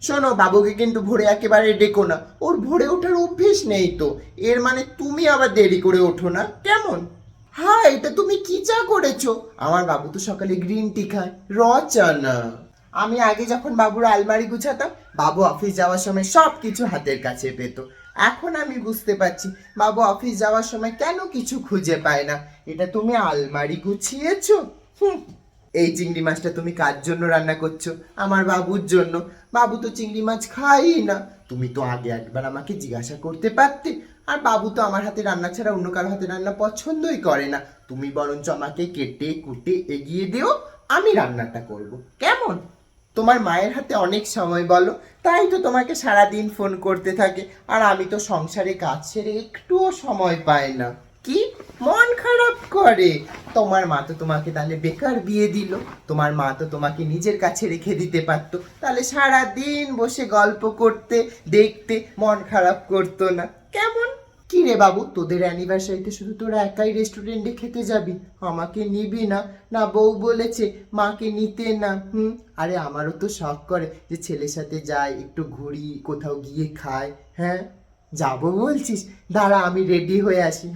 শোনো, বাবুকে কিন্তু ভোরে একেবারে ডেকো না, ওর ভোরে ওঠার অভ্যেস নেই তো। এর মানে তুমি আবার দেরি করে ওঠো না কেমন? হ্যাঁ, এটা তুমি কি চা করেছো? আমার বাবু তো সকালে গ্রিন টি খায়, র চা না। আমি আগে যখন বাবুর আলমারি গুছাতাম, বাবু অফিস যাওয়ার সময় সব কিছু হাতের কাছে পেত। এখন আমি বুঝতে পারছি বাবু অফিস যাওয়ার সময় কেন কিছু খুঁজে পায় না। এটা তুমি আলমারি গুছিয়েছো? হুম। এই চিংড়ি মাছটা তুমি কার জন্য রান্না করছো? আমার বাবুর জন্য। বাবু তো চিংড়ি মাছ খায়ই না। তুমি তো আগে একবার আমাকে জিজ্ঞাসা করতে পারতে। আর বাবু তো আমার হাতে রান্না ছাড়া অন্য কারো হাতে রান্না পছন্দই করে না। তুমি বরঞ্চ আমাকে কেটে কুটে এগিয়ে দিও, আমি রান্নাটা করব কেমন? তোমার মায়ের হাতে অনেক সময় বলো, তাই তো তোমাকে সারাদিন ফোন করতে থাকে। আর আমি তো সংসারে কাজ ছেড়ে একটুও সময় পাই না। কি মন খারাপ করে? তোমার মা তো তোমাকে তাহলে বেকার বিয়ে দিল। তোমার মা তো তোমাকে নিজের কাছে রেখে দিতে পারতো, তাহলে সারা দিন বসে গল্প করতে দেখতে মন খারাপ করতো না কেমন? কি রে বাবু, তোদের অ্যানিভার্সারিতে শুধু তোরা একাই রেস্টুরেন্টে খেতে যাবি? আমাকে নিবি না? না বউ বলেছে মাকে নিতে না? আরে আমারও তো শখ করে যে ছেলের সাথে যাই, একটু ঘুরি, কোথাও গিয়ে খাই। হ্যাঁ, যাবো বলছিস? দাঁড়া আমি রেডি হয়ে আসি।